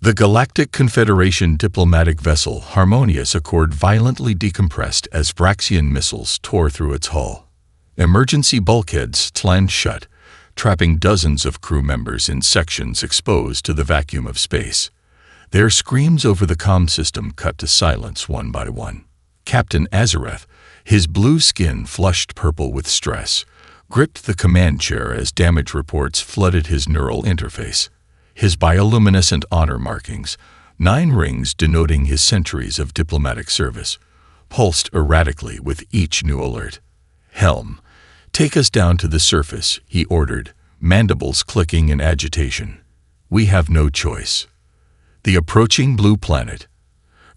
The Galactic Confederation diplomatic vessel Harmonious Accord violently decompressed as Vraxian missiles tore through its hull. Emergency bulkheads slammed shut, trapping dozens of crew members in sections exposed to the vacuum of space. Their screams over the comm system cut to silence one by one. Captain Azareth, his blue skin flushed purple with stress, gripped the command chair as damage reports flooded his neural interface. His bioluminescent honor markings, 9 rings denoting his centuries of diplomatic service, pulsed erratically with each new alert. "Helm, take us down to the surface," he ordered, mandibles clicking in agitation. "We have no choice." The approaching blue planet,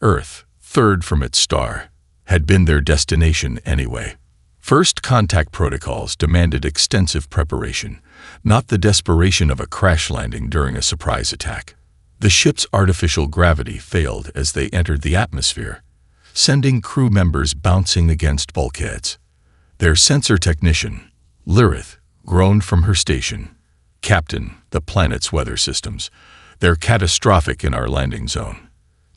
Earth, third from its star, had been their destination anyway. First contact protocols demanded extensive preparation, not the desperation of a crash landing during a surprise attack. The ship's artificial gravity failed as they entered the atmosphere, sending crew members bouncing against bulkheads. Their sensor technician, Lyrith, groaned from her station. "Captain, the planet's weather systems. They're catastrophic in our landing zone.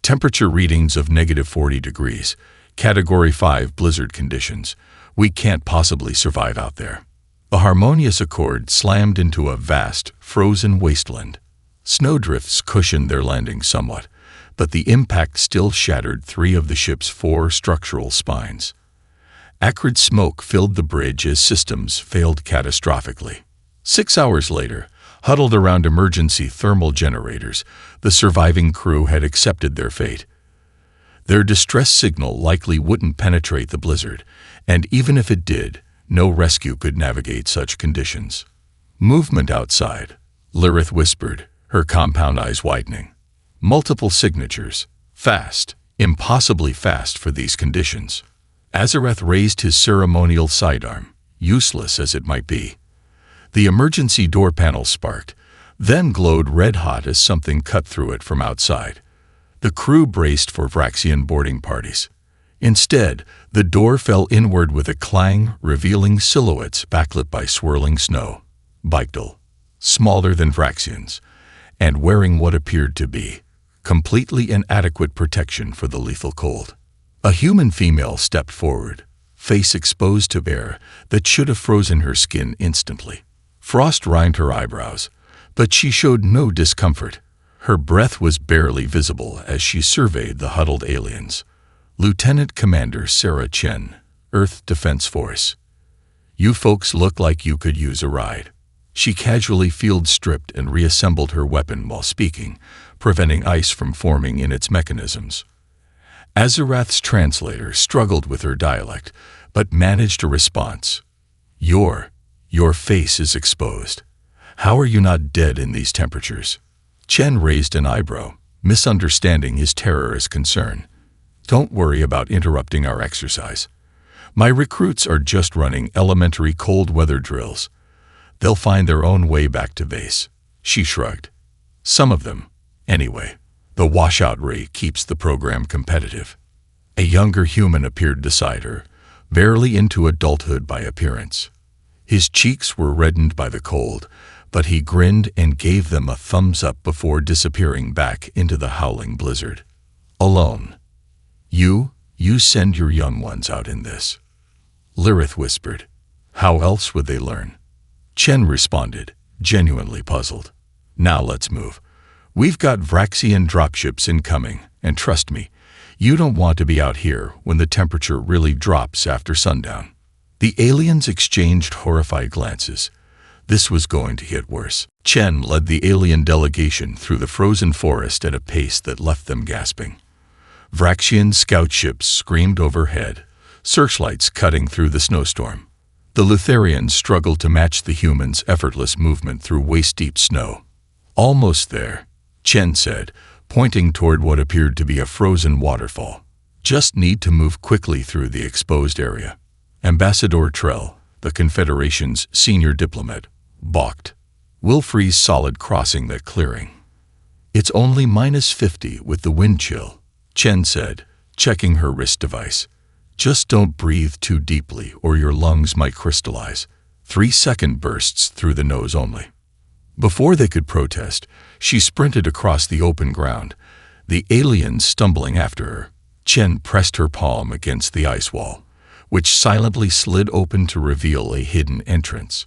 Temperature readings of -40 degrees, Category 5 blizzard conditions. We can't possibly survive out there." The Harmonious Accord slammed into a vast, frozen wasteland. Snowdrifts cushioned their landing somewhat, but the impact still shattered 3 of the ship's 4 structural spines. Acrid smoke filled the bridge as systems failed catastrophically. 6 hours later, huddled around emergency thermal generators, the surviving crew had accepted their fate. Their distress signal likely wouldn't penetrate the blizzard, and even if it did, no rescue could navigate such conditions. "Movement outside," Lyrith whispered, her compound eyes widening. "Multiple signatures. Fast, impossibly fast for these conditions." Azareth raised his ceremonial sidearm, useless as it might be. The emergency door panel sparked, then glowed red-hot as something cut through it from outside. The crew braced for Vraxian boarding parties. Instead, the door fell inward with a clang, revealing silhouettes backlit by swirling snow. Bictal, smaller than Vraxians, and wearing what appeared to be completely inadequate protection for the lethal cold. A human female stepped forward, face exposed to air that should have frozen her skin instantly. Frost rimed her eyebrows, but she showed no discomfort. Her breath was barely visible as she surveyed the huddled aliens. "Lieutenant Commander Sarah Chen, Earth Defense Force. You folks look like you could use a ride." She casually field-stripped and reassembled her weapon while speaking, preventing ice from forming in its mechanisms. Azareth's translator struggled with her dialect, but managed a response. Your face is exposed. How are you not dead in these temperatures?" Chen raised an eyebrow, misunderstanding his terror as concern. "Don't worry about interrupting our exercise. My recruits are just running elementary cold weather drills. They'll find their own way back to base." She shrugged. "Some of them, anyway. The washout ray keeps the program competitive." A younger human appeared beside her, barely into adulthood by appearance. His cheeks were reddened by the cold, but he grinned and gave them a thumbs up before disappearing back into the howling blizzard. "Alone. You send your young ones out in this," Lyrith whispered. "How else would they learn?" Chen responded, genuinely puzzled. "Now let's move. We've got Vraxian dropships incoming, and trust me, you don't want to be out here when the temperature really drops after sundown." The aliens exchanged horrified glances. This was going to get worse. Chen led the alien delegation through the frozen forest at a pace that left them gasping. Vraxian scout ships screamed overhead, searchlights cutting through the snowstorm. The Lutherians struggled to match the humans' effortless movement through waist-deep snow. "Almost there," Chen said, pointing toward what appeared to be a frozen waterfall. "Just need to move quickly through the exposed area." Ambassador Trell, the Confederation's senior diplomat, balked. "We'll freeze solid crossing that clearing." "It's only -50 with the wind chill," Chen said, checking her wrist device. "Just don't breathe too deeply or your lungs might crystallize. 3-second bursts through the nose only." Before they could protest, she sprinted across the open ground, the aliens stumbling after her. Chen pressed her palm against the ice wall, which silently slid open to reveal a hidden entrance.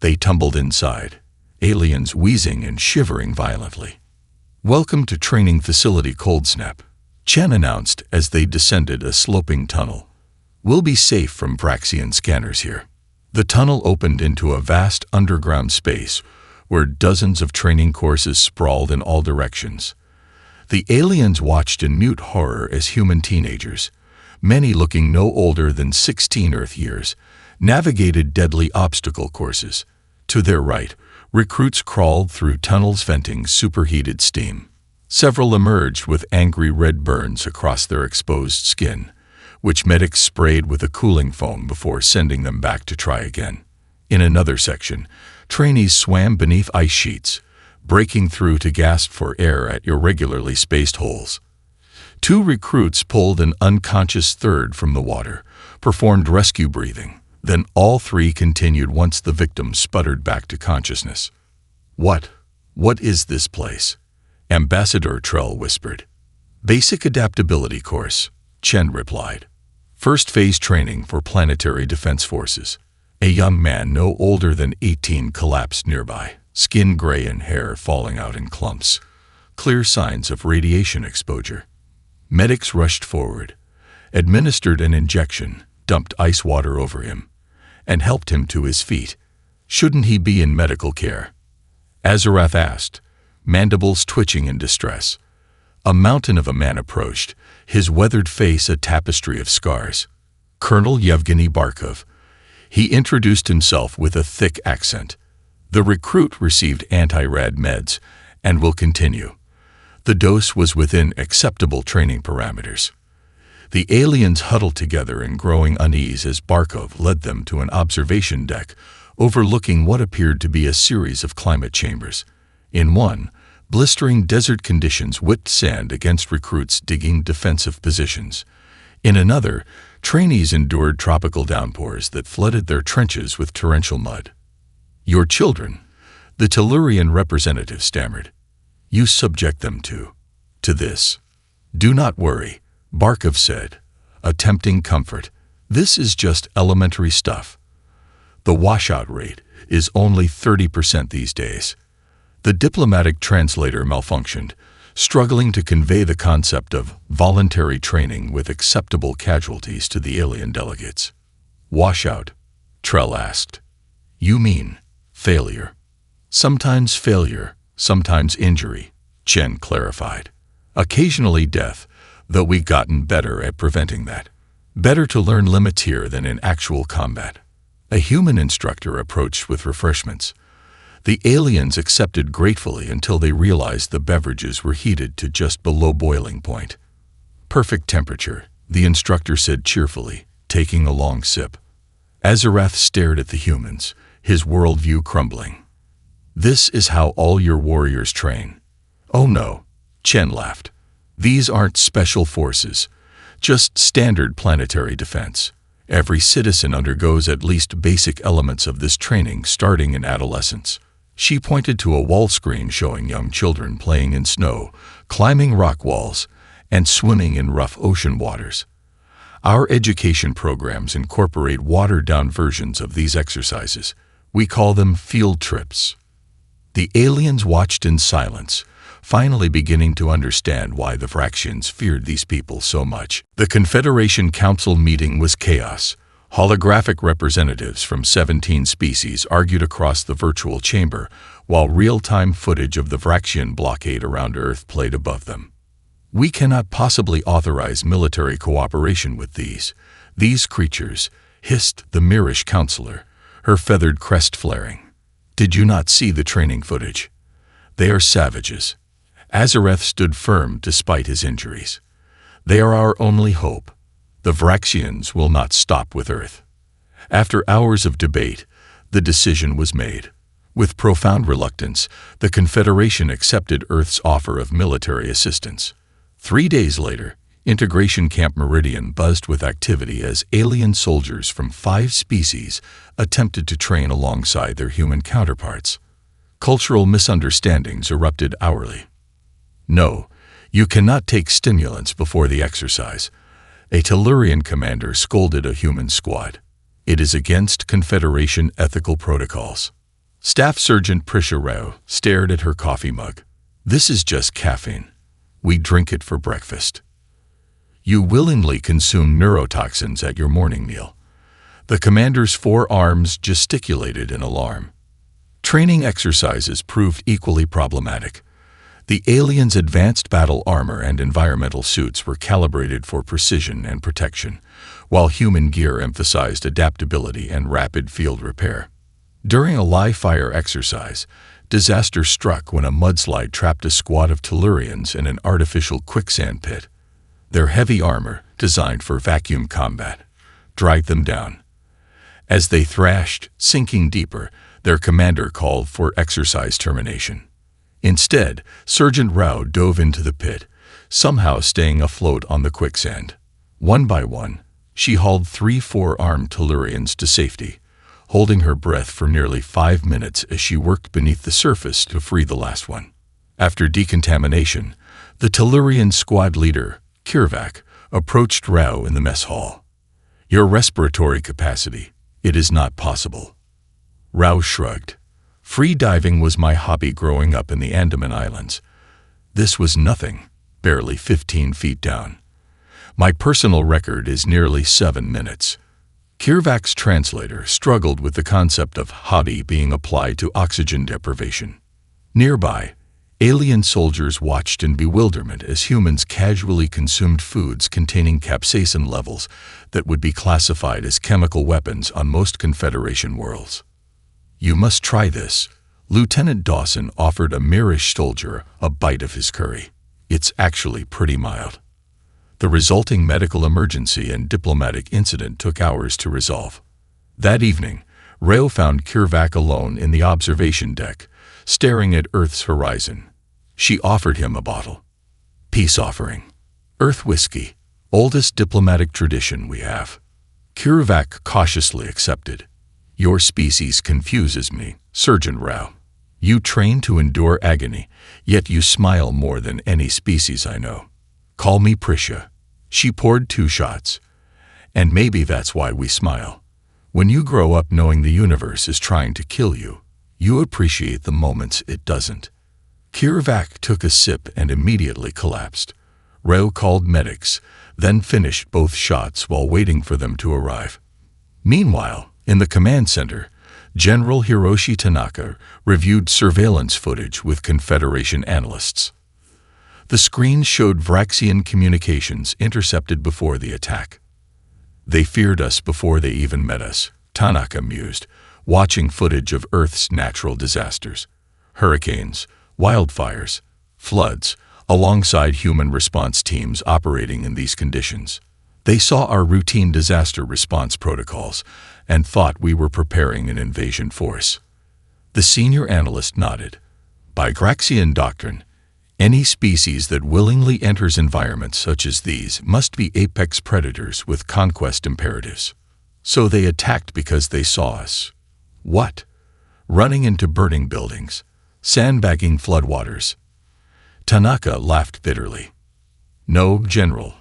They tumbled inside, aliens wheezing and shivering violently. "Welcome to Training Facility Cold Snap," Chen announced as they descended a sloping tunnel. "We'll be safe from Braxian scanners here." The tunnel opened into a vast underground space where dozens of training courses sprawled in all directions. The aliens watched in mute horror as human teenagers, many looking no older than 16 Earth years, navigated deadly obstacle courses. To their right, recruits crawled through tunnels venting superheated steam. Several emerged with angry red burns across their exposed skin, which medics sprayed with a cooling foam before sending them back to try again. In another section, trainees swam beneath ice sheets, breaking through to gasp for air at irregularly spaced holes. Two recruits pulled an unconscious third from the water, performed rescue breathing. Then all three continued once the victim sputtered back to consciousness. What is this place?" Ambassador Trell whispered. "Basic Adaptability Course," Chen replied. "First phase training for planetary defense forces." A young man no older than 18 collapsed nearby, skin gray and hair falling out in clumps. Clear signs of radiation exposure. Medics rushed forward, administered an injection, dumped ice water over him, and helped him to his feet. "Shouldn't he be in medical care?" Azarath asked, mandibles twitching in distress. A mountain of a man approached, his weathered face a tapestry of scars. Colonel Yevgeny Barkov. He introduced himself with a thick accent. The recruit received anti-rad meds and will continue. The dose was within acceptable training parameters. The aliens huddled together in growing unease as Barkov led them to an observation deck overlooking what appeared to be a series of climate chambers. In one, blistering desert conditions whipped sand against recruits digging defensive positions. In another, trainees endured tropical downpours that flooded their trenches with torrential mud. "Your children," the Tellurian representative stammered. "You subject them to this." "Do not worry," Barkov said, attempting comfort. "This is just elementary stuff. The washout rate is only 30% these days." The diplomatic translator malfunctioned, struggling to convey the concept of voluntary training with acceptable casualties to the alien delegates. "Washout?" Trell asked. "You mean failure?" "Sometimes failure, sometimes injury," Chen clarified. "Occasionally death, though we've gotten better at preventing that. Better to learn limits here than in actual combat." A human instructor approached with refreshments. The aliens accepted gratefully until they realized the beverages were heated to just below boiling point. "Perfect temperature," the instructor said cheerfully, taking a long sip. Azarath stared at the humans, his worldview crumbling. "This is how all your warriors train." "Oh no," Chen laughed. "These aren't special forces, just standard planetary defense. Every citizen undergoes at least basic elements of this training starting in adolescence." She pointed to a wall screen showing young children playing in snow, climbing rock walls, and swimming in rough ocean waters. "Our education programs incorporate watered-down versions of these exercises. We call them field trips." The aliens watched in silence, finally beginning to understand why the Vraxians feared these people so much. The Confederation Council meeting was chaos. Holographic representatives from 17 species argued across the virtual chamber, while real-time footage of the Vraxian blockade around Earth played above them. "We cannot possibly authorize military cooperation with these creatures," hissed the Mirish counselor, her feathered crest flaring. "Did you not see the training footage? They are savages." Azarath stood firm despite his injuries. "They are our only hope. The Vraxians will not stop with Earth." After hours of debate, the decision was made. With profound reluctance, the Confederation accepted Earth's offer of military assistance. 3 days later, Integration Camp Meridian buzzed with activity as alien soldiers from 5 species attempted to train alongside their human counterparts. Cultural misunderstandings erupted hourly. No, you cannot take stimulants before the exercise. A Tellurian commander scolded a human squad. It is against Confederation ethical protocols. Staff Sergeant Prisha Rao stared at her coffee mug. This is just caffeine. We drink it for breakfast. You willingly consume neurotoxins at your morning meal. The commander's forearms gesticulated in alarm. Training exercises proved equally problematic. The aliens' advanced battle armor and environmental suits were calibrated for precision and protection, while human gear emphasized adaptability and rapid field repair. During a live-fire exercise, disaster struck when a mudslide trapped a squad of Tellurians in an artificial quicksand pit. Their heavy armor, designed for vacuum combat, dragged them down. As they thrashed, sinking deeper, their commander called for exercise termination. Instead, Sergeant Rao dove into the pit, somehow staying afloat on the quicksand. One by one, she hauled 3 four-armed Tellurians to safety, holding her breath for nearly 5 minutes as she worked beneath the surface to free the last one. After decontamination, the Tellurian squad leader, Kirvak, approached Rao in the mess hall. Your respiratory capacity, it is not possible. Rao shrugged. Free diving was my hobby growing up in the Andaman Islands. This was nothing, barely 15 feet down. My personal record is nearly 7 minutes. Kirvak's translator struggled with the concept of hobby being applied to oxygen deprivation. Nearby, alien soldiers watched in bewilderment as humans casually consumed foods containing capsaicin levels that would be classified as chemical weapons on most Confederation worlds. You must try this. Lieutenant Dawson offered a Mirish soldier a bite of his curry. It's actually pretty mild. The resulting medical emergency and diplomatic incident took hours to resolve. That evening, Rao found Kirvak alone in the observation deck, staring at Earth's horizon. She offered him a bottle. Peace offering. Earth whiskey, oldest diplomatic tradition we have. Kirvak cautiously accepted. Your species confuses me, Sergeant Rao. You train to endure agony, yet you smile more than any species I know. Call me Prisha. She poured 2 shots. And maybe that's why we smile. When you grow up knowing the universe is trying to kill you, you appreciate the moments it doesn't. Kirvak took a sip and immediately collapsed. Rao called medics, then finished both shots while waiting for them to arrive. Meanwhile, in the command center, General Hiroshi Tanaka reviewed surveillance footage with Confederation analysts. The screen showed Vraxian communications intercepted before the attack. They feared us before they even met us, Tanaka mused, watching footage of Earth's natural disasters. Hurricanes, wildfires, floods, alongside human response teams operating in these conditions. They saw our routine disaster response protocols and thought we were preparing an invasion force. The senior analyst nodded. By Graxian doctrine, any species that willingly enters environments such as these must be apex predators with conquest imperatives. So they attacked because they saw us. What? Running into burning buildings, sandbagging floodwaters. Tanaka laughed bitterly. No, General,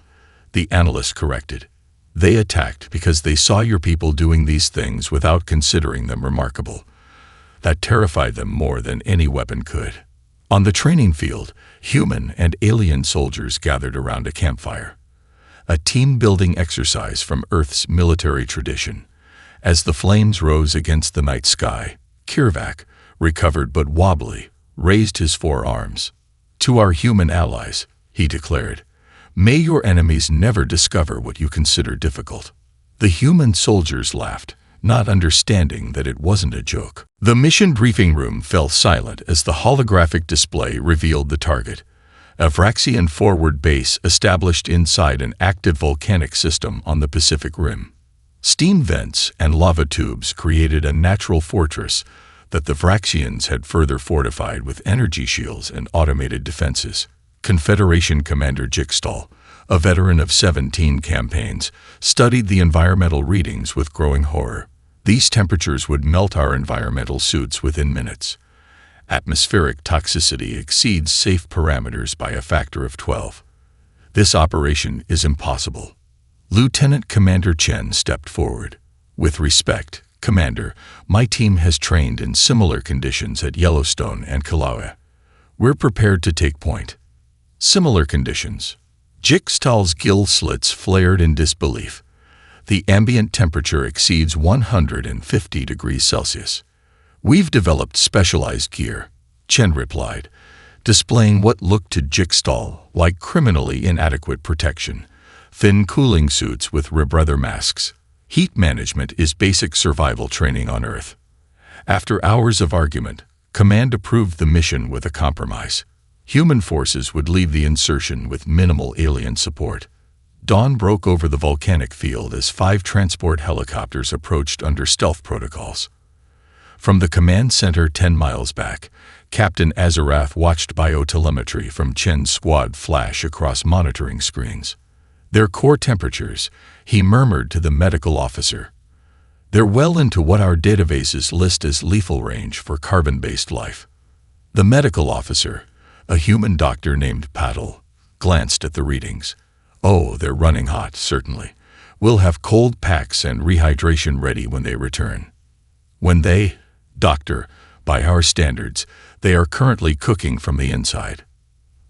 the analyst corrected. They attacked because they saw your people doing these things without considering them remarkable. That terrified them more than any weapon could. On the training field, human and alien soldiers gathered around a campfire. A team-building exercise from Earth's military tradition. As the flames rose against the night sky, Kirvak, recovered but wobbly, raised his forearms. To our human allies, he declared, may your enemies never discover what you consider difficult. The human soldiers laughed, not understanding that it wasn't a joke. The mission briefing room fell silent as the holographic display revealed the target, a Vraxian forward base established inside an active volcanic system on the Pacific Rim. Steam vents and lava tubes created a natural fortress that the Vraxians had further fortified with energy shields and automated defenses. Confederation Commander Jigstall, a veteran of 17 campaigns, studied the environmental readings with growing horror. These temperatures would melt our environmental suits within minutes. Atmospheric toxicity exceeds safe parameters by a factor of 12. This operation is impossible. Lieutenant Commander Chen stepped forward. With respect, Commander, my team has trained in similar conditions at Yellowstone and Kilauea. We're prepared to take point. Similar conditions. Jigstall's gill slits flared in disbelief. The ambient temperature exceeds 150 degrees Celsius. We've developed specialized gear, Chen replied, displaying what looked to Jigstall like criminally inadequate protection. Thin cooling suits with rebreather masks. Heat management is basic survival training on Earth. After hours of argument, Command approved the mission with a compromise. Human forces would leave the insertion with minimal alien support. Dawn broke over the volcanic field as 5 transport helicopters approached under stealth protocols. From the command center 10 miles back, Captain Azarath watched biotelemetry from Chen's squad flash across monitoring screens. Their core temperatures, he murmured to the medical officer. They're well into what our databases list as lethal range for carbon-based life. The medical officer, a human doctor named Paddle, glanced at the readings. Oh, they're running hot, certainly. We'll have cold packs and rehydration ready when they return. Doctor, by our standards, they are currently cooking from the inside.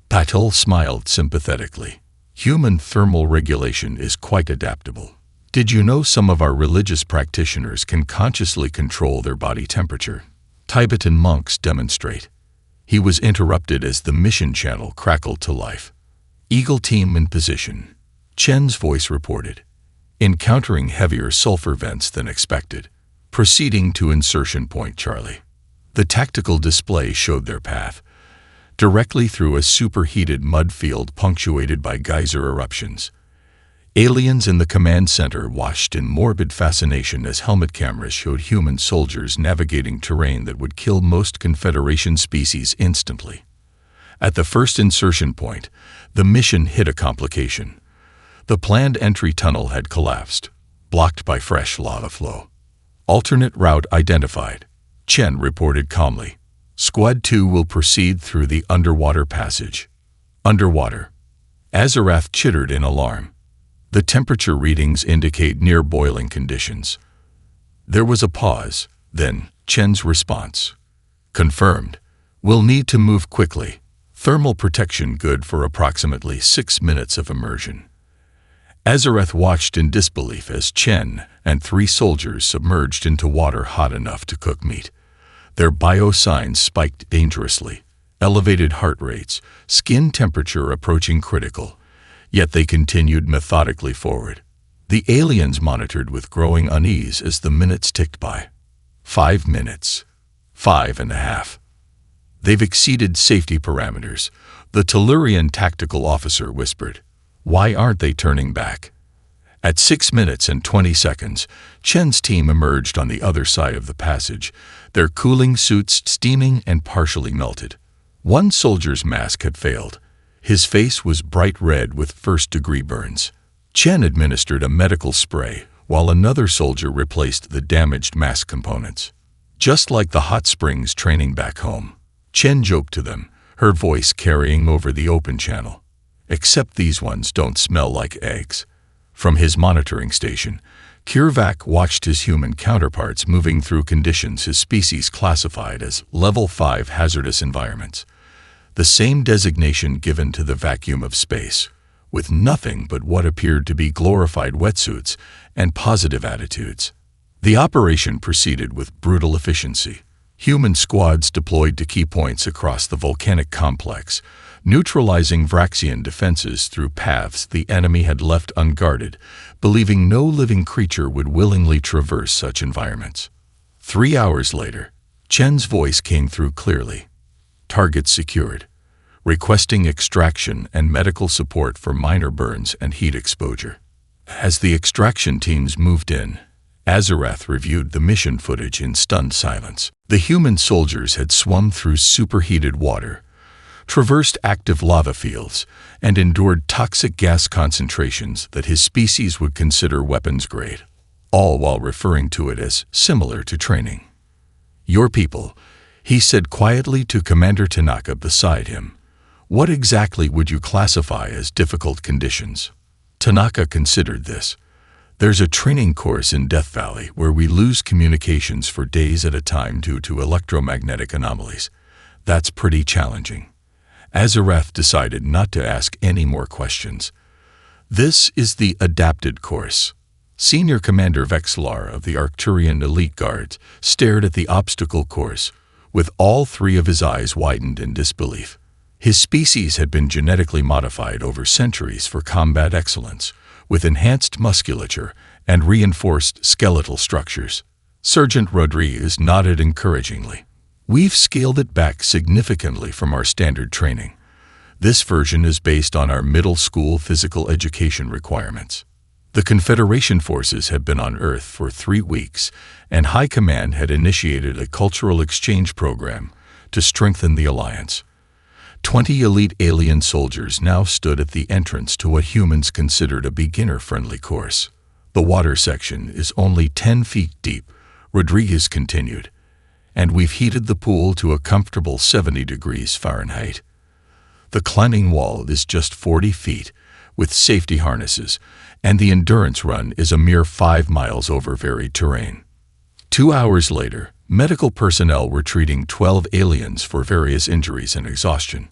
Patel smiled sympathetically. Human thermal regulation is quite adaptable. Did you know some of our religious practitioners can consciously control their body temperature? Tibetan monks demonstrate. He was interrupted as the mission channel crackled to life. Eagle team in position. Chen's voice reported. Encountering heavier sulfur vents than expected. Proceeding to insertion point Charlie. The tactical display showed their path. Directly through a superheated mud field punctuated by geyser eruptions. Aliens in the command center watched in morbid fascination as helmet cameras showed human soldiers navigating terrain that would kill most Confederation species instantly. At the first insertion point, the mission hit a complication. The planned entry tunnel had collapsed, blocked by fresh lava flow. Alternate route identified, Chen reported calmly. Squad 2 will proceed through the underwater passage. Underwater. Azarath chittered in alarm. The temperature readings indicate near boiling conditions. There was a pause, then Chen's response. Confirmed. We'll need to move quickly. Thermal protection good for approximately 6 minutes of immersion. Azarath watched in disbelief as Chen and 3 soldiers submerged into water hot enough to cook meat. Their biosigns spiked dangerously, elevated heart rates, skin temperature approaching critical, yet they continued methodically forward. The aliens monitored with growing unease as the minutes ticked by. 5 minutes. 5.5. They've exceeded safety parameters, the Tellurian tactical officer whispered. Why aren't they turning back? At 6 minutes and 20 seconds, Chen's team emerged on the other side of the passage, their cooling suits steaming and partially melted. One soldier's mask had failed. His face was bright red with first-degree burns. Chen administered a medical spray, while another soldier replaced the damaged mask components. Just like the hot springs training back home. Chen joked to them, her voice carrying over the open channel. Except these ones don't smell like eggs. From his monitoring station, Kirvak watched his human counterparts moving through conditions his species classified as Level 5 hazardous environments. The same designation given to the vacuum of space, with nothing but what appeared to be glorified wetsuits and positive attitudes. The operation proceeded with brutal efficiency. Human squads deployed to key points across the volcanic complex, neutralizing Vraxian defenses through paths the enemy had left unguarded, believing no living creature would willingly traverse such environments. 3 hours later, Chen's voice came through clearly. Target secured. Requesting extraction and medical support for minor burns and heat exposure. As the extraction teams moved in, Azarath reviewed the mission footage in stunned silence. The human soldiers had swum through superheated water, traversed active lava fields, and endured toxic gas concentrations that his species would consider weapons grade, all while referring to it as similar to training. Your people, He said quietly to Commander Tanaka beside him. What exactly would you classify as difficult conditions? Tanaka considered this. There's a training course in Death Valley where we lose communications for days at a time due to electromagnetic anomalies. That's pretty challenging. Azareth decided not to ask any more questions. This is the adapted course. Senior Commander Vexlar of the Arcturian Elite Guards stared at the obstacle course, with all three of his eyes widened in disbelief. His species had been genetically modified over centuries for combat excellence, with enhanced musculature and reinforced skeletal structures. Sergeant Rodriguez nodded encouragingly. We've scaled it back significantly from our standard training. This version is based on our middle school physical education requirements. The Confederation forces had been on Earth for 3 weeks, and High Command had initiated a cultural exchange program to strengthen the alliance. 20 elite alien soldiers now stood at the entrance to what humans considered a beginner-friendly course. The water section is only 10 feet deep, Rodriguez continued, and we've heated the pool to a comfortable 70 degrees Fahrenheit. The climbing wall is just 40 feet, with safety harnesses, and the endurance run is a mere 5 miles over varied terrain. 2 hours later, medical personnel were treating 12 aliens for various injuries and exhaustion.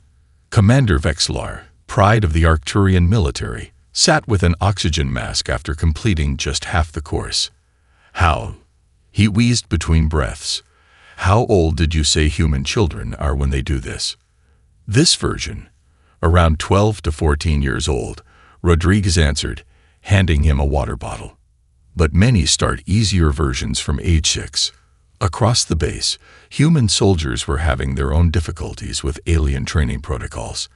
Commander Vexlar, pride of the Arcturian military, sat with an oxygen mask after completing just half the course. How? He wheezed between breaths. How old did you say human children are when they do this? This version, around 12 to 14 years old, Rodriguez answered, handing him a water bottle. But many start easier versions from age 6. Across the base, human soldiers were having their own difficulties with alien training protocols.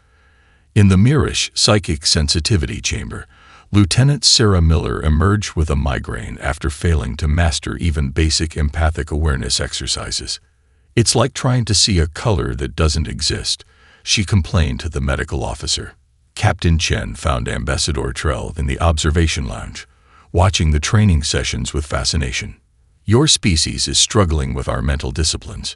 In the Mirish Psychic Sensitivity Chamber, Lieutenant Sarah Miller emerged with a migraine after failing to master even basic empathic awareness exercises. It's like trying to see a color that doesn't exist, she complained to the medical officer. Captain Chen found Ambassador Trell in the observation lounge, watching the training sessions with fascination. Your species is struggling with our mental disciplines,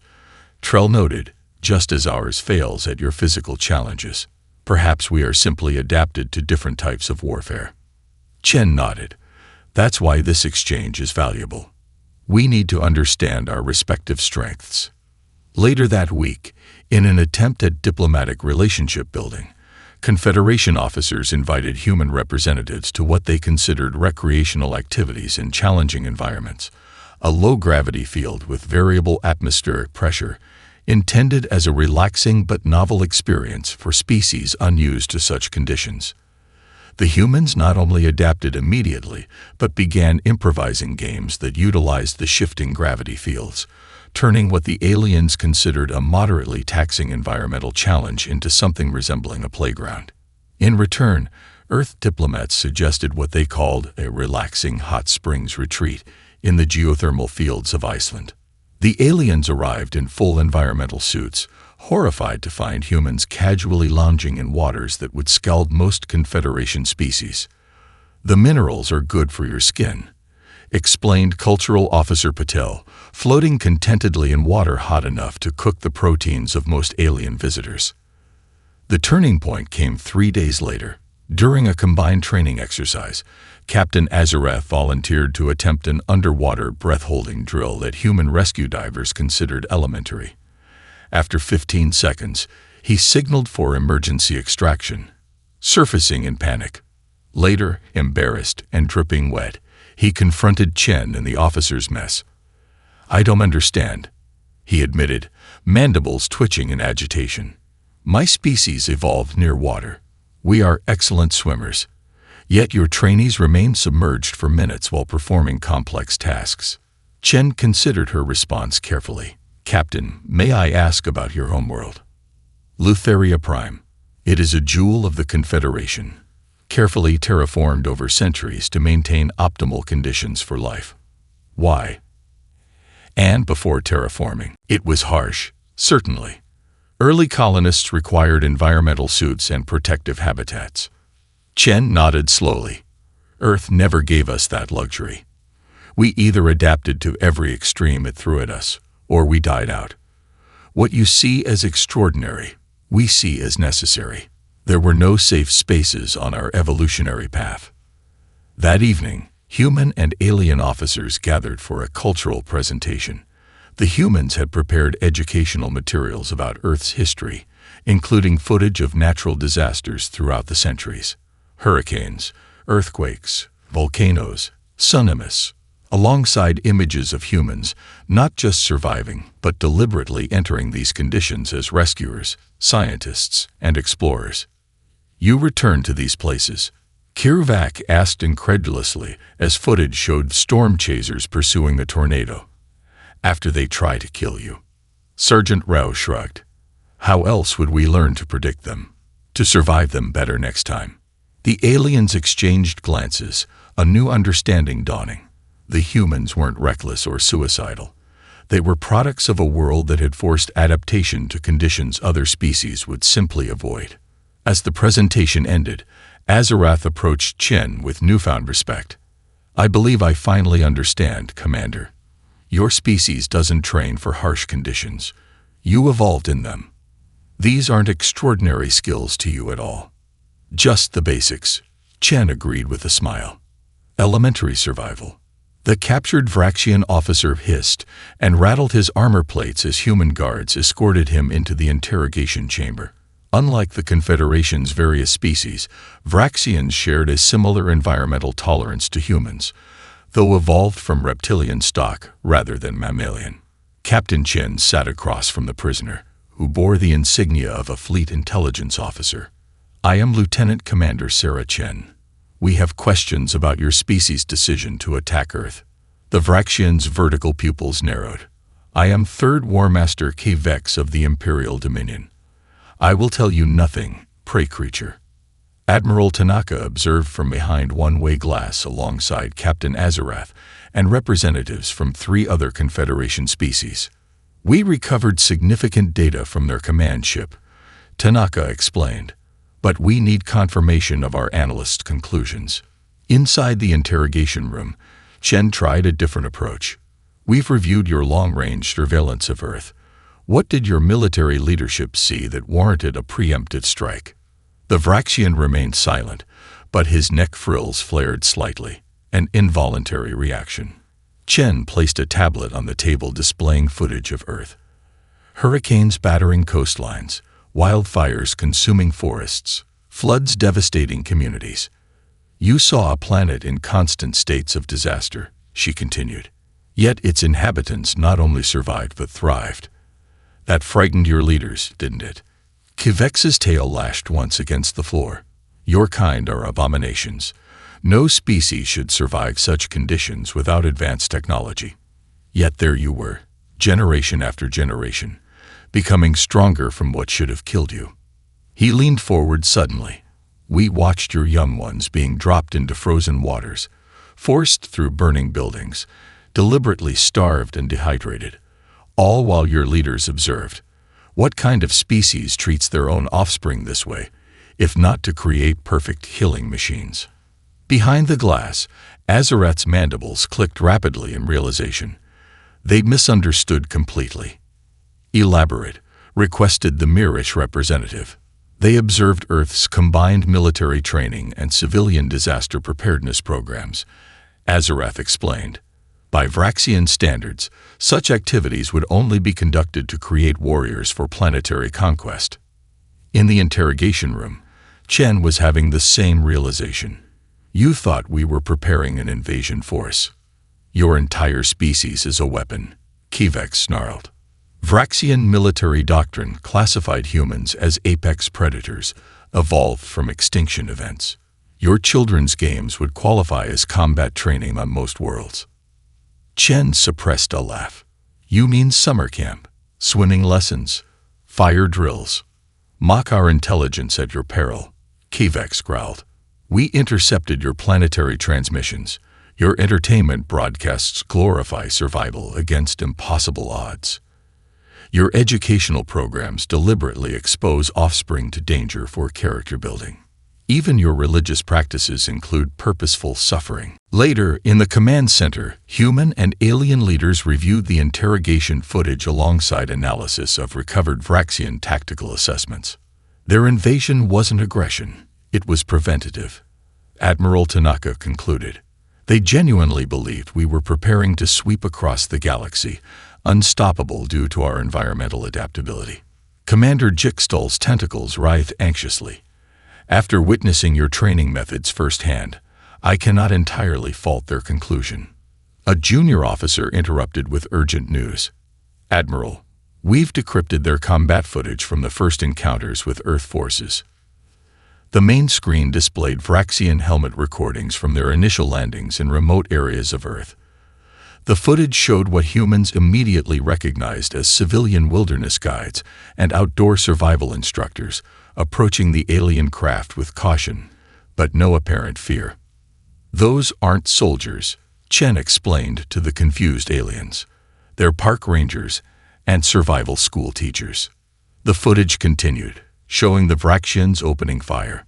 Trell noted, just as ours fails at your physical challenges. Perhaps we are simply adapted to different types of warfare. Chen nodded. That's why this exchange is valuable. We need to understand our respective strengths. Later that week, in an attempt at diplomatic relationship building, Confederation officers invited human representatives to what they considered recreational activities in challenging environments, a low-gravity field with variable atmospheric pressure, intended as a relaxing but novel experience for species unused to such conditions. The humans not only adapted immediately, but began improvising games that utilized the shifting gravity fields, turning what the aliens considered a moderately taxing environmental challenge into something resembling a playground. In return, Earth diplomats suggested what they called a relaxing hot springs retreat in the geothermal fields of Iceland. The aliens arrived in full environmental suits, horrified to find humans casually lounging in waters that would scald most Confederation species. The minerals are good for your skin, explained Cultural Officer Patel, floating contentedly in water hot enough to cook the proteins of most alien visitors. The turning point came 3 days later. During a combined training exercise, Captain Azareth volunteered to attempt an underwater breath-holding drill that human rescue divers considered elementary. After 15 seconds, he signaled for emergency extraction, surfacing in panic. Later, embarrassed and dripping wet, he confronted Chen in the officers' mess. I don't understand, he admitted, mandibles twitching in agitation. My species evolved near water. We are excellent swimmers. Yet your trainees remain submerged for minutes while performing complex tasks. Chen considered her response carefully. Captain, may I ask about your homeworld? Lutheria Prime. It is a jewel of the Confederation, carefully terraformed over centuries to maintain optimal conditions for life. Why? And before terraforming, it was harsh, certainly. Early colonists required environmental suits and protective habitats. Chen nodded slowly. Earth never gave us that luxury. We either adapted to every extreme it threw at us, or we died out. What you see as extraordinary, we see as necessary. There were no safe spaces on our evolutionary path. That evening, human and alien officers gathered for a cultural presentation. The humans had prepared educational materials about Earth's history, including footage of natural disasters throughout the centuries: hurricanes, earthquakes, volcanoes, tsunamis, alongside images of humans not just surviving but deliberately entering these conditions as rescuers, scientists, and explorers. "You returned to these places?" Kirvak asked incredulously as footage showed storm chasers pursuing the tornado. "After they try to kill you." Sergeant Rao shrugged. "How else would we learn to predict them? To survive them better next time?" The aliens exchanged glances, a new understanding dawning. The humans weren't reckless or suicidal. They were products of a world that had forced adaptation to conditions other species would simply avoid. As the presentation ended, Azarath approached Chen with newfound respect. "I believe I finally understand, Commander. Your species doesn't train for harsh conditions. You evolved in them. These aren't extraordinary skills to you at all." "Just the basics," Chen agreed with a smile. "Elementary survival." The captured Vraxian officer hissed and rattled his armor plates as human guards escorted him into the interrogation chamber. Unlike the Confederation's various species, Vraxians shared a similar environmental tolerance to humans, though evolved from reptilian stock rather than mammalian. Captain Chen sat across from the prisoner, who bore the insignia of a fleet intelligence officer. "I am Lieutenant Commander Sarah Chen. We have questions about your species' decision to attack Earth." The Vraxian's vertical pupils narrowed. "I am 3rd War Master Kvex of the Imperial Dominion. I will tell you nothing, prey creature." Admiral Tanaka observed from behind one-way glass alongside Captain Azarath and representatives from 3 other Confederation species. "We recovered significant data from their command ship," Tanaka explained, "but we need confirmation of our analysts' conclusions." Inside the interrogation room, Chen tried a different approach. "We've reviewed your long-range surveillance of Earth. What did your military leadership see that warranted a preemptive strike?" The Vraxian remained silent, but his neck frills flared slightly, an involuntary reaction. Chen placed a tablet on the table displaying footage of Earth. Hurricanes battering coastlines, wildfires consuming forests, floods devastating communities. "You saw a planet in constant states of disaster," she continued. "Yet its inhabitants not only survived but thrived. That frightened your leaders, didn't it?" Kvex's tail lashed once against the floor. "Your kind are abominations. No species should survive such conditions without advanced technology. Yet there you were, generation after generation, becoming stronger from what should have killed you." He leaned forward suddenly. "We watched your young ones being dropped into frozen waters, forced through burning buildings, deliberately starved and dehydrated, all while your leaders observed. What kind of species treats their own offspring this way, if not to create perfect healing machines?" Behind the glass, Azarath's mandibles clicked rapidly in realization. They'd misunderstood completely. "Elaborate," requested the Mirish representative. They observed Earth's combined military training and civilian disaster preparedness programs, Azarath explained. By Vraxian standards, such activities would only be conducted to create warriors for planetary conquest. In the interrogation room, Chen was having the same realization. "You thought we were preparing an invasion force. Your entire species is a weapon," Kvex snarled. Vraxian military doctrine classified humans as apex predators, evolved from extinction events. Your children's games would qualify as combat training on most worlds. Chen suppressed a laugh. "You mean summer camp, swimming lessons, fire drills? Mock our intelligence at your peril," Kvex growled. "We intercepted your planetary transmissions. Your entertainment broadcasts glorify survival against impossible odds. Your educational programs deliberately expose offspring to danger for character building. Even your religious practices include purposeful suffering. Later, in the command center, human and alien leaders reviewed the interrogation footage alongside analysis of recovered Vraxian tactical assessments. Their invasion wasn't aggression, it was preventative. Admiral Tanaka concluded. They genuinely believed we were preparing to sweep across the galaxy, unstoppable due to our environmental adaptability. Commander Jixtal's tentacles writhed anxiously. After witnessing your training methods firsthand, I cannot entirely fault their conclusion. A junior officer interrupted with urgent news. Admiral, we've decrypted their combat footage from the first encounters with Earth forces. The main screen displayed Vraxian helmet recordings from their initial landings in remote areas of Earth. The footage showed what humans immediately recognized as civilian wilderness guides and outdoor survival instructors, approaching the alien craft with caution, but no apparent fear. Those aren't soldiers, Chen explained to the confused aliens. They're park rangers and survival school teachers. The footage continued, showing the Vraxians opening fire.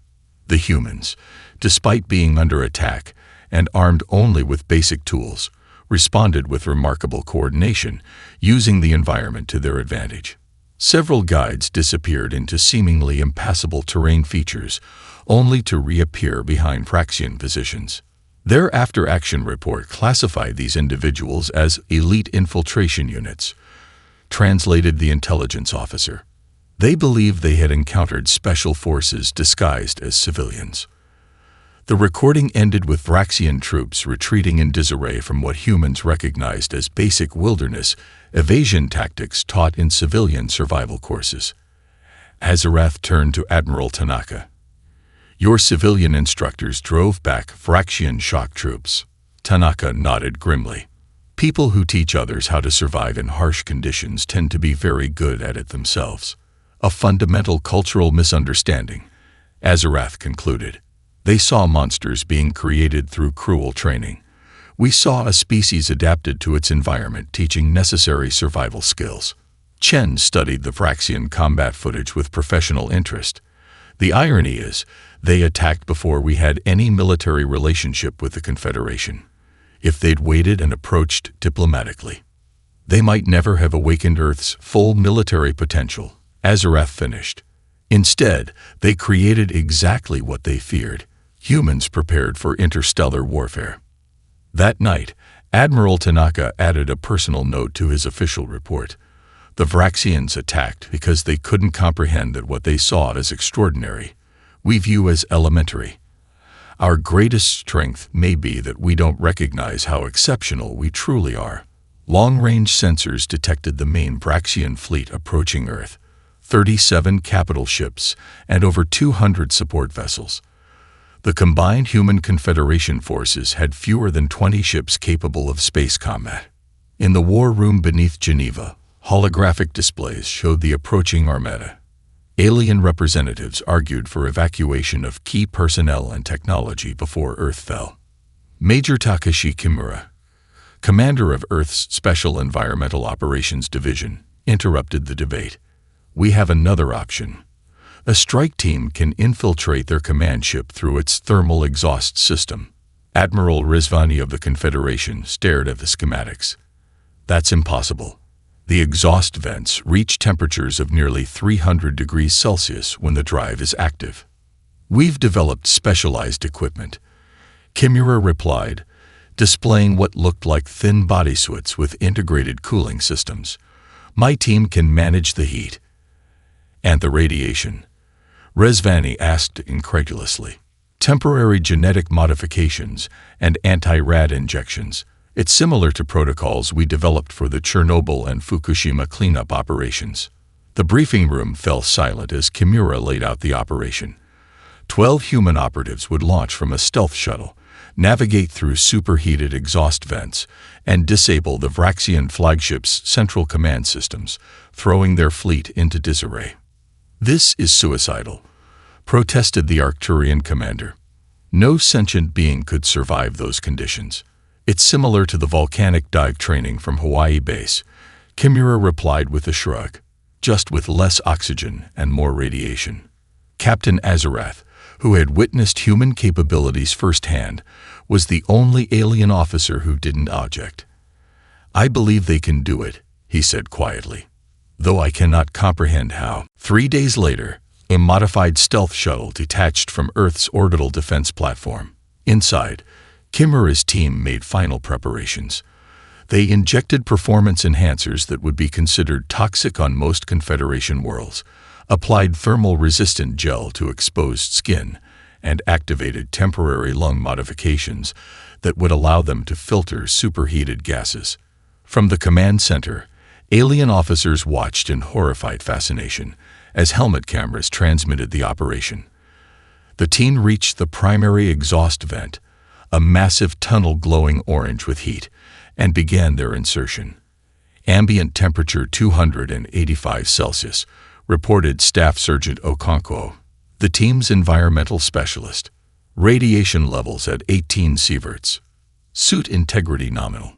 The humans, despite being under attack and armed only with basic tools, responded with remarkable coordination, using the environment to their advantage. Several guides disappeared into seemingly impassable terrain features, only to reappear behind Vraxian positions. Their after-action report classified these individuals as elite infiltration units, translated the intelligence officer. They believed they had encountered special forces disguised as civilians. The recording ended with Vraxian troops retreating in disarray from what humans recognized as basic wilderness evasion tactics taught in civilian survival courses. Azarath turned to Admiral Tanaka. Your civilian instructors drove back Vraxian shock troops. Tanaka nodded grimly. People who teach others how to survive in harsh conditions tend to be very good at it themselves. A fundamental cultural misunderstanding, Azarath concluded. They saw monsters being created through cruel training. We saw a species adapted to its environment teaching necessary survival skills. Chen studied the Vraxian combat footage with professional interest. The irony is, they attacked before we had any military relationship with the Confederation. If they'd waited and approached diplomatically, they might never have awakened Earth's full military potential, Azarath finished. Instead, they created exactly what they feared. Humans prepared for interstellar warfare. That night, Admiral Tanaka added a personal note to his official report. The Vraxians attacked because they couldn't comprehend that what they saw as extraordinary, we view as elementary. Our greatest strength may be that we don't recognize how exceptional we truly are. Long-range sensors detected the main Vraxian fleet approaching Earth, 37 capital ships, and over 200 support vessels. The combined human Confederation forces had fewer than 20 ships capable of space combat. In the war room beneath Geneva, holographic displays showed the approaching armada. Alien representatives argued for evacuation of key personnel and technology before Earth fell. Major Takashi Kimura, commander of Earth's Special Environmental Operations Division, interrupted the debate. We have another option. A strike team can infiltrate their command ship through its thermal exhaust system. Admiral Rizvani of the Confederation stared at the schematics. That's impossible. The exhaust vents reach temperatures of nearly 300 degrees Celsius when the drive is active. We've developed specialized equipment, Kimura replied, displaying what looked like thin bodysuits with integrated cooling systems. My team can manage the heat. And the radiation? Rizvani asked incredulously. Temporary genetic modifications and anti-rad injections. It's similar to protocols we developed for the Chernobyl and Fukushima cleanup operations. The briefing room fell silent as Kimura laid out the operation. 12 human operatives would launch from a stealth shuttle, navigate through superheated exhaust vents, and disable the Vraxian flagship's central command systems, throwing their fleet into disarray. This is suicidal, protested the Arcturian commander. No sentient being could survive those conditions. It's similar to the volcanic dive training from Hawaii base, Kimura replied with a shrug, just with less oxygen and more radiation. Captain Azarath, who had witnessed human capabilities firsthand, was the only alien officer who didn't object. "I believe they can do it," he said quietly, "though I cannot comprehend how." 3 days later, a modified stealth shuttle detached from Earth's orbital defense platform. Inside, Kimura's team made final preparations. They injected performance enhancers that would be considered toxic on most Confederation worlds, applied thermal-resistant gel to exposed skin, and activated temporary lung modifications that would allow them to filter superheated gases. From the command center, alien officers watched in horrified fascination as helmet cameras transmitted the operation. The team reached the primary exhaust vent, a massive tunnel glowing orange with heat, and began their insertion. Ambient temperature 285 Celsius, reported Staff Sergeant Okonkwo, the team's environmental specialist. Radiation levels at 18 sieverts. Suit integrity nominal.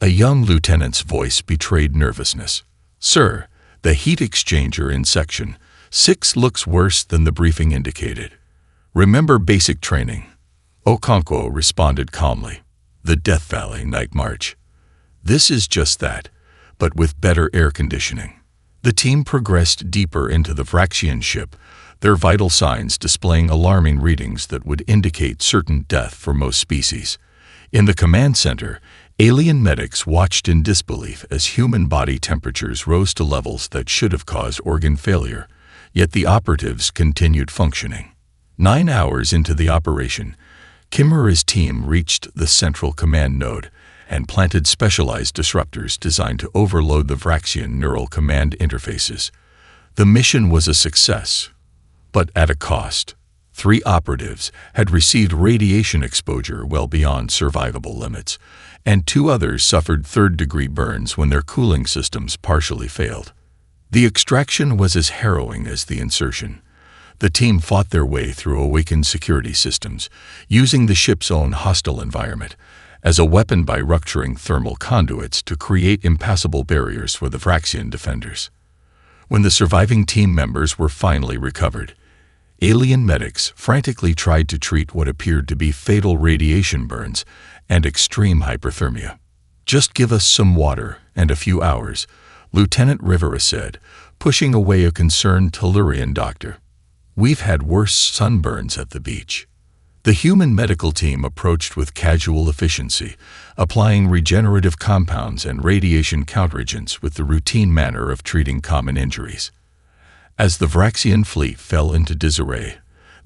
A young lieutenant's voice betrayed nervousness. "Sir, the heat exchanger in Section 6 looks worse than the briefing indicated. Remember basic training." Okonkwo responded calmly. "The Death Valley Night March. This is just that, but with better air conditioning." The team progressed deeper into the Vraxian ship, their vital signs displaying alarming readings that would indicate certain death for most species. In the command center, alien medics watched in disbelief as human body temperatures rose to levels that should have caused organ failure, yet the operatives continued functioning. 9 hours into the operation, Kimura's team reached the central command node and planted specialized disruptors designed to overload the Vraxian neural command interfaces. The mission was a success, but at a cost. 3 operatives had received radiation exposure well beyond survivable limits, and 2 others suffered third-degree burns when their cooling systems partially failed. The extraction was as harrowing as the insertion. The team fought their way through awakened security systems, using the ship's own hostile environment as a weapon by rupturing thermal conduits to create impassable barriers for the Vraxian defenders. When the surviving team members were finally recovered, alien medics frantically tried to treat what appeared to be fatal radiation burns and extreme hyperthermia. "Just give us some water and a few hours," Lieutenant Rivera said, pushing away a concerned Tellurian doctor. "We've had worse sunburns at the beach." The human medical team approached with casual efficiency, applying regenerative compounds and radiation counteragents with the routine manner of treating common injuries. As the Vraxian fleet fell into disarray,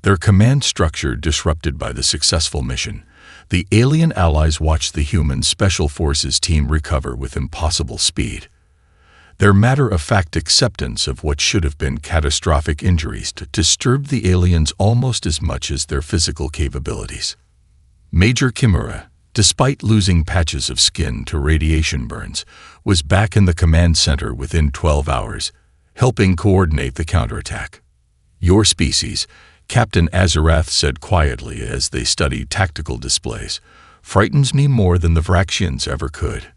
their command structure disrupted by the successful mission, the alien allies watched the human Special Forces team recover with impossible speed. Their matter-of-fact acceptance of what should have been catastrophic injuries disturbed the aliens almost as much as their physical capabilities. Major Kimura, despite losing patches of skin to radiation burns, was back in the command center within 12 hours, helping coordinate the counterattack. "Your species," Captain Azarath said quietly as they studied tactical displays, "frightens me more than the Vraxians ever could."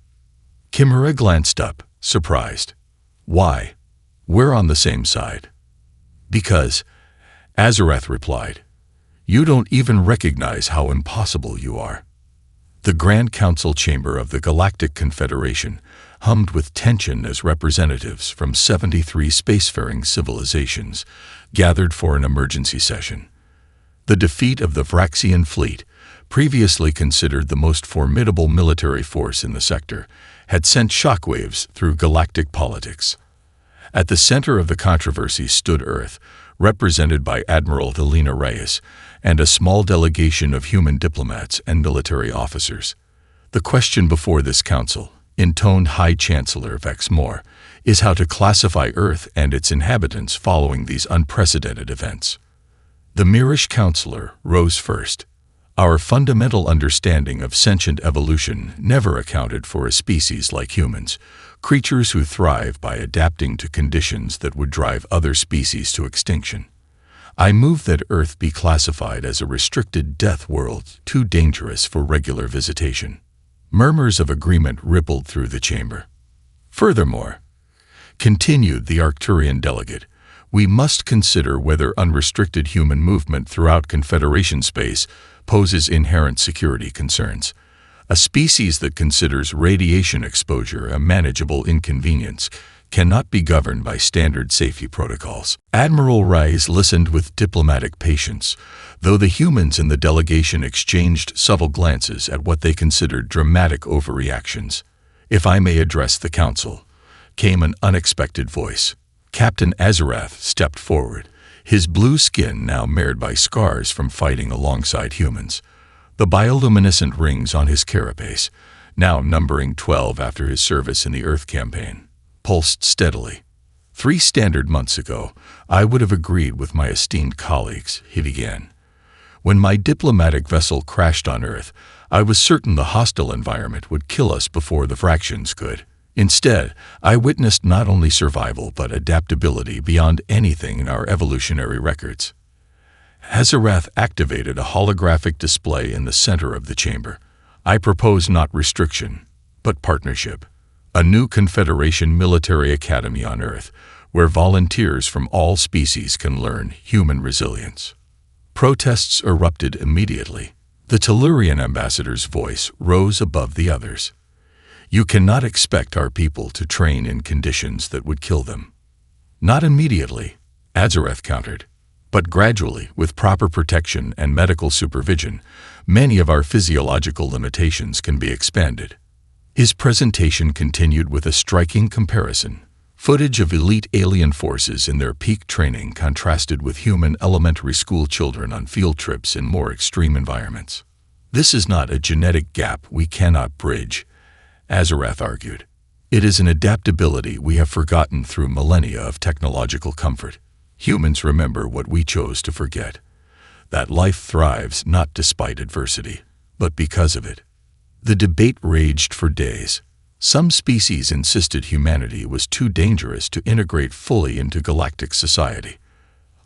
Kimura glanced up, surprised. "Why? We're on the same side." "Because," Azarath replied, "you don't even recognize how impossible you are." The Grand Council chamber of the Galactic Confederation hummed with tension as representatives from 73 spacefaring civilizations gathered for an emergency session. The defeat of the Vraxian fleet, previously considered the most formidable military force in the sector, had sent shockwaves through galactic politics. At the center of the controversy stood Earth, represented by Admiral Helena Reyes, and a small delegation of human diplomats and military officers. The question before this council, intoned High Chancellor Vex Moore, is how to classify Earth and its inhabitants following these unprecedented events. The Mirish Counselor rose first. "Our fundamental understanding of sentient evolution never accounted for a species like humans, creatures who thrive by adapting to conditions that would drive other species to extinction. I move that Earth be classified as a restricted death world too dangerous for regular visitation." Murmurs of agreement rippled through the chamber. "Furthermore," continued the Arcturian delegate, we must consider whether unrestricted human movement throughout Confederation space poses inherent security concerns. A species that considers radiation exposure a manageable inconvenience cannot be governed by standard safety protocols. Admiral Rice listened with diplomatic patience, though the humans in the delegation exchanged subtle glances at what they considered dramatic overreactions. "If I may address the council," came an unexpected voice. Captain Azarath stepped forward, his blue skin now marred by scars from fighting alongside humans. The bioluminescent rings on his carapace, now numbering 12 after his service in the Earth campaign, pulsed steadily. 3 standard months ago, I would have agreed with my esteemed colleagues, he began. When my diplomatic vessel crashed on Earth, I was certain the hostile environment would kill us before the fractions could. Instead, I witnessed not only survival but adaptability beyond anything in our evolutionary records. Azarath activated a holographic display in the center of the chamber. I propose not restriction, but partnership. A new Confederation military academy on Earth, where volunteers from all species can learn human resilience. Protests erupted immediately. The Tellurian ambassador's voice rose above the others. "You cannot expect our people to train in conditions that would kill them." "Not immediately," Azarath countered. "But gradually, with proper protection and medical supervision, many of our physiological limitations can be expanded." His presentation continued with a striking comparison. Footage of elite alien forces in their peak training contrasted with human elementary school children on field trips in more extreme environments. "This is not a genetic gap we cannot bridge," Azarath argued. "It is an adaptability we have forgotten through millennia of technological comfort. Humans remember what we chose to forget, that life thrives not despite adversity, but because of it." The debate raged for days. Some species insisted humanity was too dangerous to integrate fully into galactic society.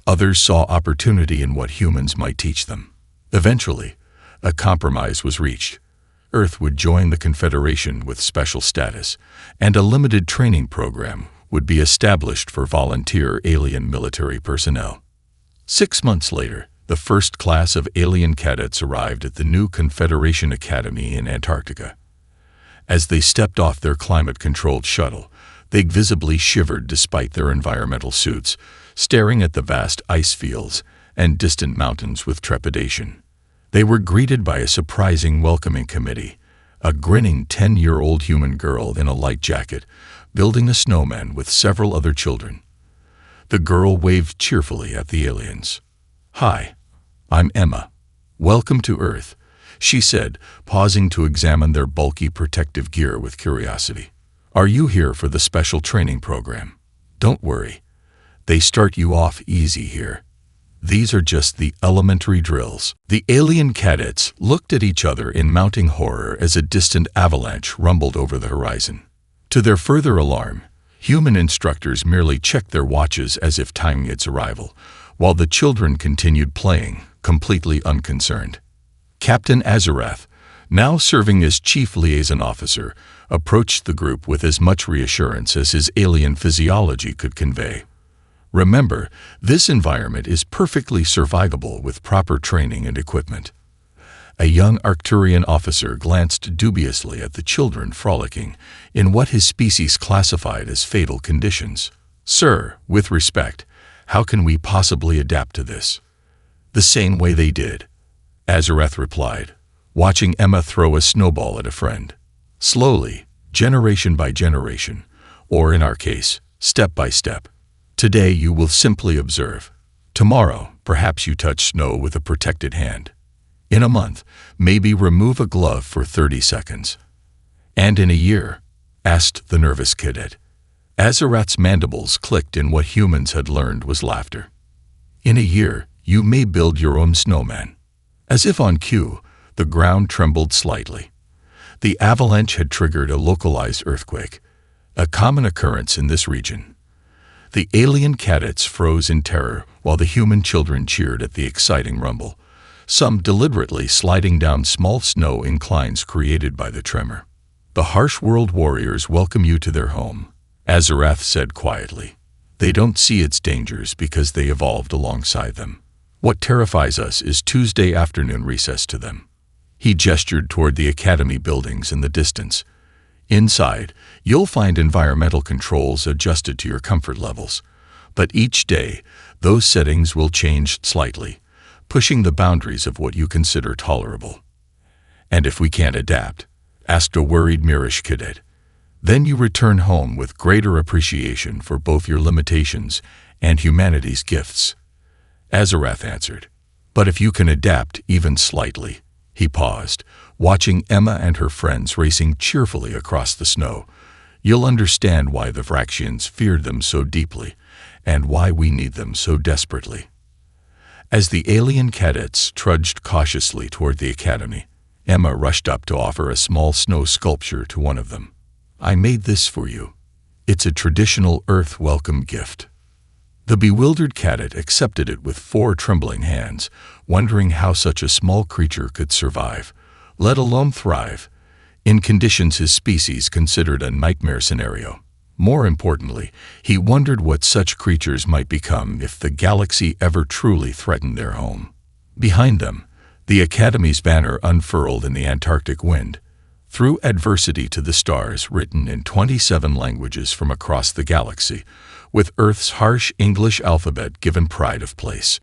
Others saw opportunity in what humans might teach them. Eventually, a compromise was reached. Earth would join the Confederation with special status, and a limited training program would be established for volunteer alien military personnel. 6 months later, the first class of alien cadets arrived at the new Confederation Academy in Antarctica. As they stepped off their climate-controlled shuttle, they visibly shivered despite their environmental suits, staring at the vast ice fields and distant mountains with trepidation. They were greeted by a surprising welcoming committee, a grinning 10-year-old human girl in a light jacket, building a snowman with several other children. The girl waved cheerfully at the aliens. "Hi, I'm Emma. Welcome to Earth," she said, pausing to examine their bulky protective gear with curiosity. "Are you here for the special training program? Don't worry. They start you off easy here. These are just the elementary drills." The alien cadets looked at each other in mounting horror as a distant avalanche rumbled over the horizon. To their further alarm, human instructors merely checked their watches as if timing its arrival, while the children continued playing, completely unconcerned. Captain Azarath, now serving as Chief Liaison Officer, approached the group with as much reassurance as his alien physiology could convey. "Remember, this environment is perfectly survivable with proper training and equipment." A young Arcturian officer glanced dubiously at the children frolicking in what his species classified as fatal conditions. "Sir, with respect, how can we possibly adapt to this?" "The same way they did," Azarath replied, watching Emma throw a snowball at a friend. "Slowly, generation by generation, or in our case, step by step. Today you will simply observe. Tomorrow, perhaps you touch snow with a protected hand. In a month, maybe remove a glove for 30 seconds. And in a year?" asked the nervous cadet. Azarath's mandibles clicked in what humans had learned was laughter. "In a year, you may build your own snowman." As if on cue, the ground trembled slightly. The avalanche had triggered a localized earthquake, a common occurrence in this region. The alien cadets froze in terror while the human children cheered at the exciting rumble, some deliberately sliding down small snow inclines created by the tremor. "The harsh world warriors welcome you to their home," Azarath said quietly. They don't see its dangers because they evolved alongside them. What terrifies us is Tuesday afternoon recess to them. He gestured toward the academy buildings in the distance. Inside, you'll find environmental controls adjusted to your comfort levels. But each day, those settings will change slightly, pushing the boundaries of what you consider tolerable. And if we can't adapt, asked a worried Mirish cadet, then you return home with greater appreciation for both your limitations and humanity's gifts. Azarath answered, but if you can adapt even slightly. He paused, watching Emma and her friends racing cheerfully across the snow. You'll understand why the Vraxians feared them so deeply, and why we need them so desperately. As the alien cadets trudged cautiously toward the academy, Emma rushed up to offer a small snow sculpture to one of them. I made this for you. It's a traditional Earth welcome gift. The bewildered cadet accepted it with 4 trembling hands, wondering how such a small creature could survive, let alone thrive, in conditions his species considered a nightmare scenario. More importantly, he wondered what such creatures might become if the galaxy ever truly threatened their home. Behind them, the Academy's banner unfurled in the Antarctic wind, Through Adversity to the Stars, written in 27 languages from across the galaxy, with Earth's harsh English alphabet given pride of place.